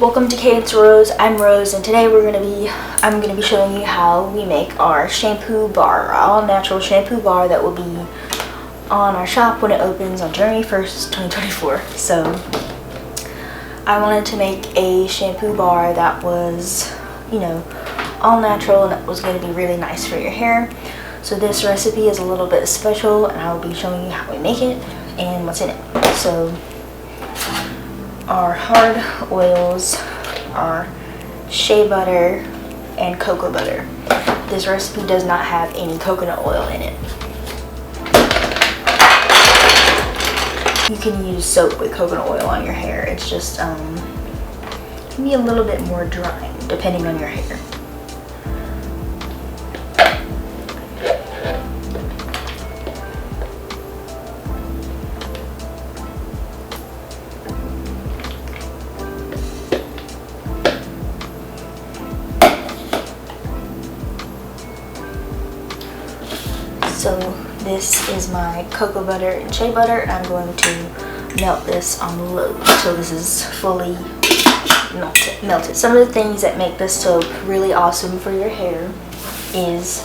Welcome to Cadence Rose. I'm Rose, and today I'm gonna be showing you how we make our shampoo bar, our all-natural shampoo bar that will be on our shop when it opens on January 1st, 2024. So I wanted to make a shampoo bar that was, all natural and that was going to be really nice for your hair. So this recipe is a little bit special, and I will be showing you how we make it and what's in it. So our hard oils are shea butter and cocoa butter. This recipe does not have any coconut oil in it. You can use soap with coconut oil on your hair. It's just can be a little bit more drying depending on your hair. So this is my cocoa butter and shea butter, and I'm going to melt this on low. So this is fully melted. Some of the things that make this soap really awesome for your hair is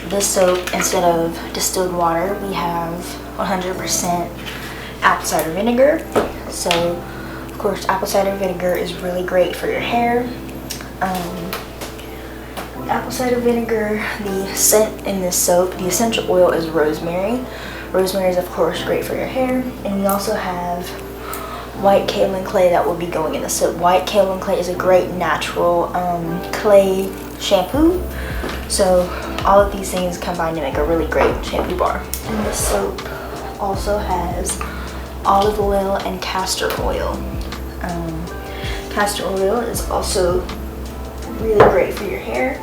this soap, instead of distilled water, we have 100% apple cider vinegar. So of course apple cider vinegar is really great for your hair. Apple cider vinegar, the scent in this soap, the essential oil is rosemary. Rosemary is of course great for your hair. And we also have white kaolin clay that will be going in the soap. White kaolin clay is a great natural clay shampoo. So all of these things combine to make a really great shampoo bar. And this soap also has olive oil and castor oil. Castor oil is also really great for your hair.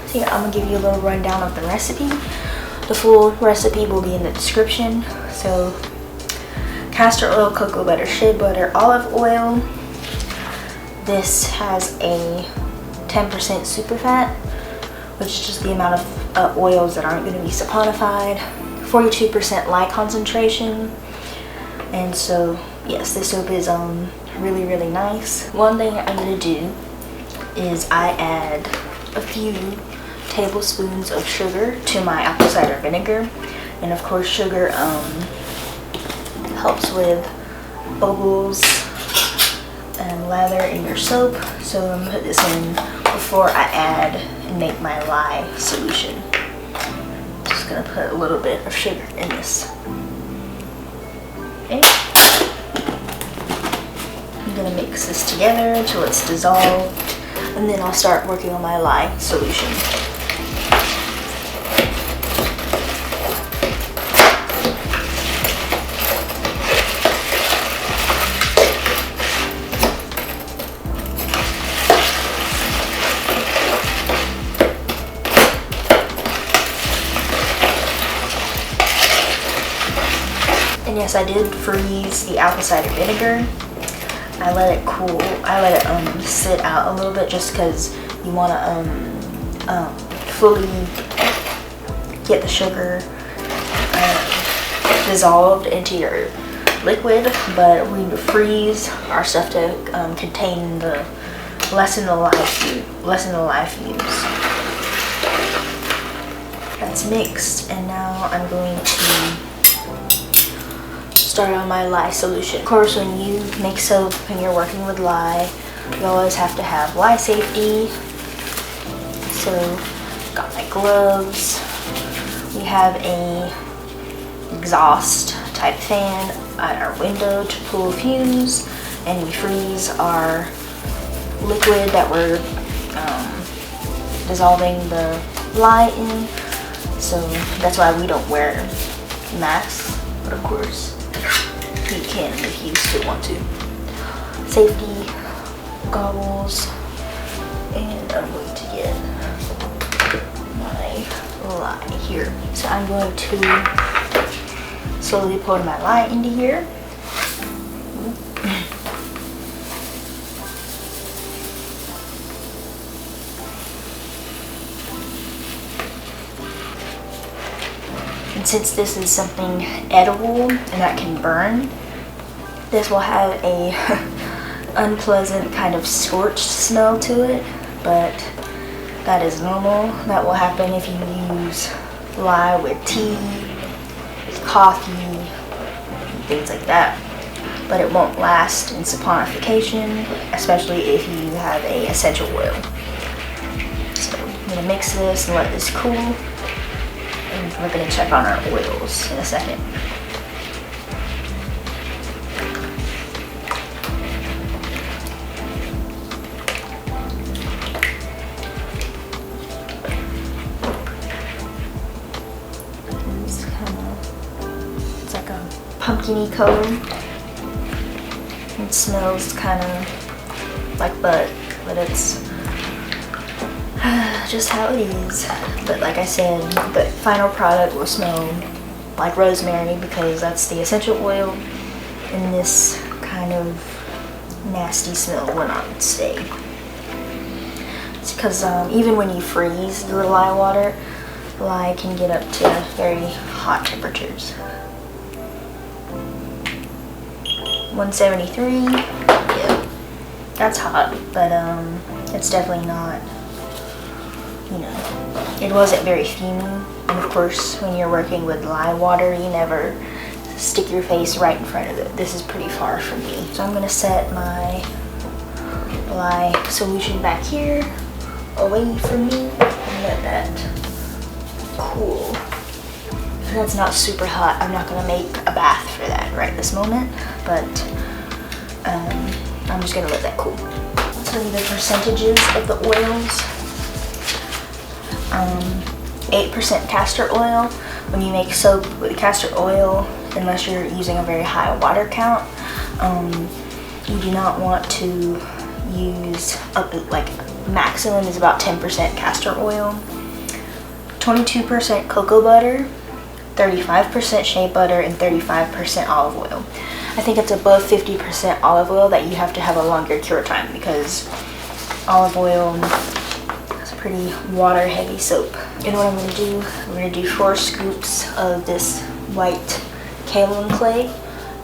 So yeah, I'm gonna give you a little rundown of the recipe. The full recipe will be in the description. So castor oil, cocoa butter, shea butter, olive oil. This has a 10% super fat, which is just the amount of oils that aren't going to be saponified. 42% lye concentration. And so yes, this soap is really nice. One thing I'm going to do is I add a few tablespoons of sugar to my apple cider vinegar. And of course sugar helps with bubbles and lather in your soap. So I'm going to put this in before I add and make my lye solution. Just going to put a little bit of sugar in this. Okay. I'm going to mix this together until it's dissolved, and then I'll start working on my lye solution. And yes, I did freeze the apple cider vinegar. I let it cool. I let it sit out a little bit, just because you want to fully get the sugar dissolved into your liquid. But we freeze our stuff to lessen the lye fumes. That's mixed, and now I'm going to start on my lye solution. Of course, when you make soap and you're working with lye, you always have to have lye safety. So got my gloves. We have a exhaust type fan at our window to pull fumes, and we freeze our liquid that we're dissolving the lye in. So that's why we don't wear masks, but of course you can if you still want to. Safety goggles, and I'm going to get my lye here. So I'm going to slowly pour my lye into here. And since this is something edible and that can burn, This will have a unpleasant kind of scorched smell to it, but that is normal. That will happen if you use lye with tea, coffee, things like that. But it won't last in saponification, especially if you have a essential oil. So I'm gonna mix this and let this cool, and we're gonna check on our oils in a second. It's like a pumpkin-y color. It smells kind of like butt, but it's just how it is. But like I said, the final product will smell like rosemary because that's the essential oil, and this kind of nasty smell will not stay. It's because even when you freeze your lye water, lye can get up to very hot temperatures. 173, yeah, that's hot, but it's definitely not, you know, it wasn't very fumey. And of course, when you're working with lye water, you never stick your face right in front of it. This is pretty far from me. So I'm gonna set my lye solution back here, away from me, and let that cool. If that's not super hot, I'm not gonna make a bath for that right this moment, but I'm just gonna let that cool. I'll tell you the percentages of the oils. 8% castor oil. When you make soap with castor oil, unless you're using a very high water count, you do not want to use, like maximum is about 10% castor oil. 22% cocoa butter, 35% shea butter, and 35% olive oil. I think it's above 50% olive oil that you have to have a longer cure time, because olive oil is a pretty water heavy soap. And what I'm going to do, I'm going to do 4 scoops of this white kaolin clay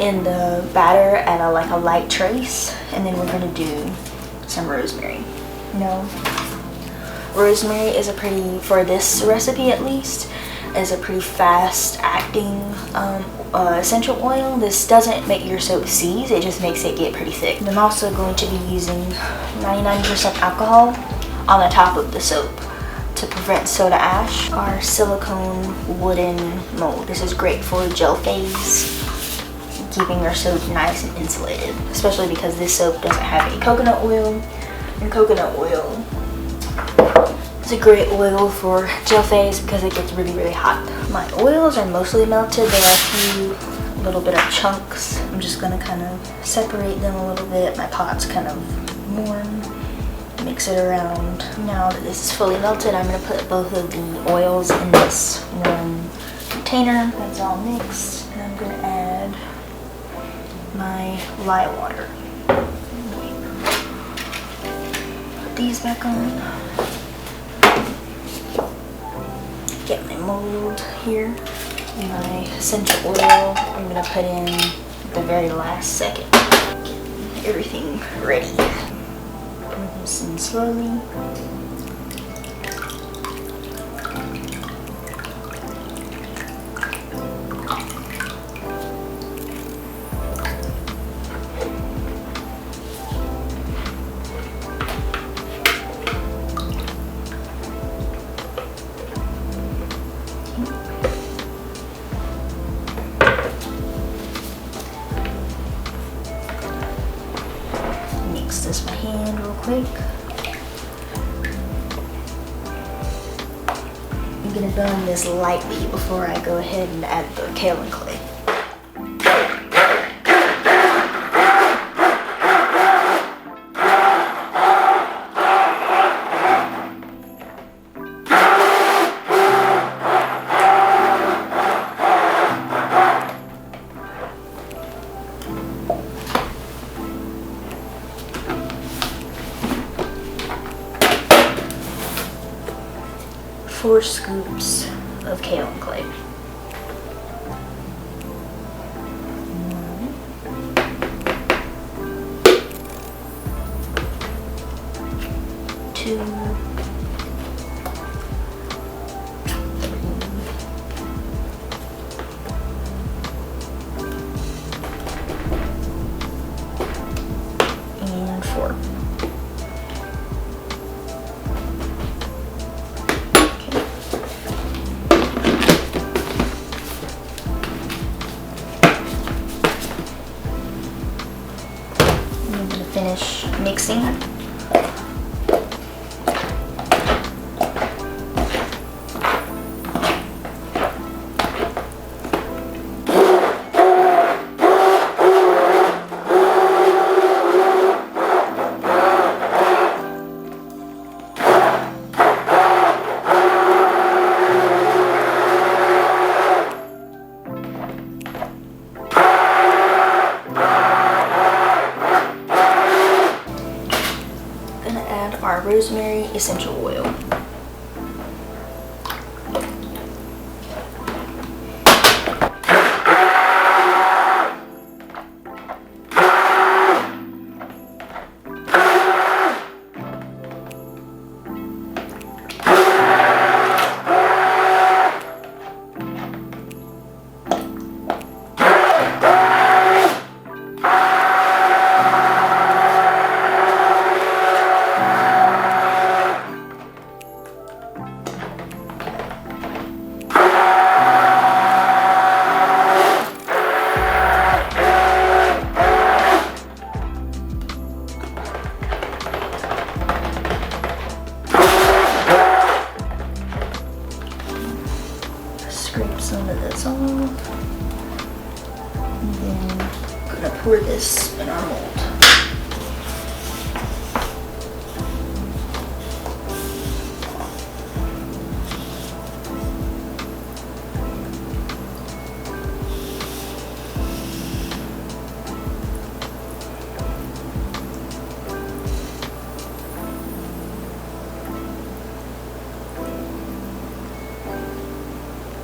in the batter at a light trace, and then we're going to do some rosemary. Rosemary is a pretty, for this recipe at least, is a pretty fast acting essential oil. This doesn't make your soap seize, it just makes it get pretty thick. And I'm also going to be using 99% alcohol on the top of the soap to prevent soda ash. Our silicone wooden mold. This is great for gel phase, keeping your soap nice and insulated, especially because this soap doesn't have any coconut oil, and coconut oil is a great oil for gel phase because it gets really, really hot. My oils are mostly melted. There are a few little bit of chunks. I'm just gonna kind of separate them a little bit. My pot's kind of warm. Mix it around. Now that this is fully melted, I'm gonna put both of the oils in this one container. That's all mixed, and I'm gonna add my lye water. Put these back on. Get my mold here. My essential oil I'm gonna put in at the very last second. Get everything ready. Pour this in slowly. Mix this by hand real quick. I'm gonna blend this lightly before I go ahead and add the kaolin clay. Four scoops of kaolin clay. 1, 2, 3, 4. I'm going to finish mixing. Our rosemary essential oil. Scrape some of this off, and then I'm gonna pour this in our mold.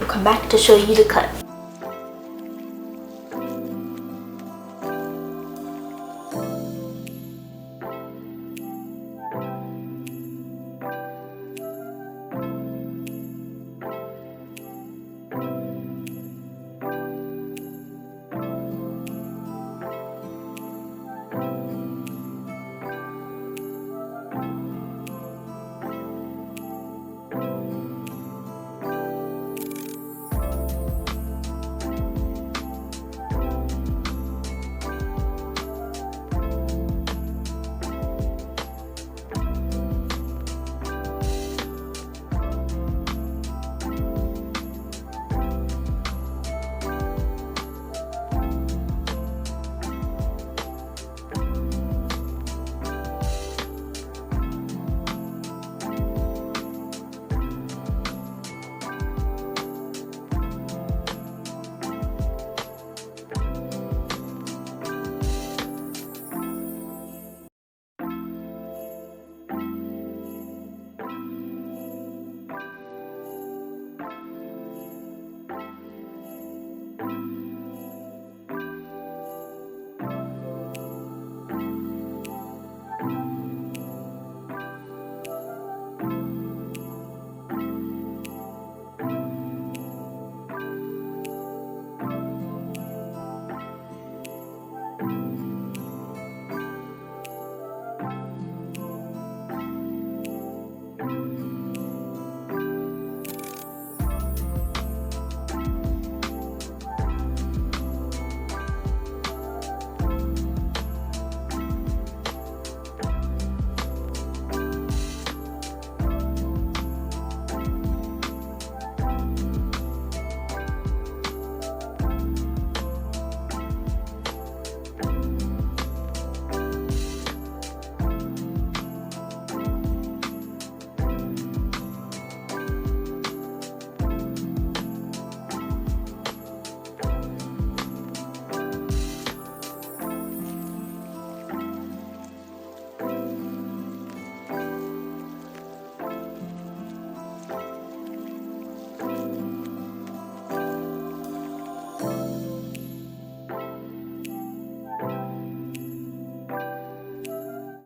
Come back to show you the cut.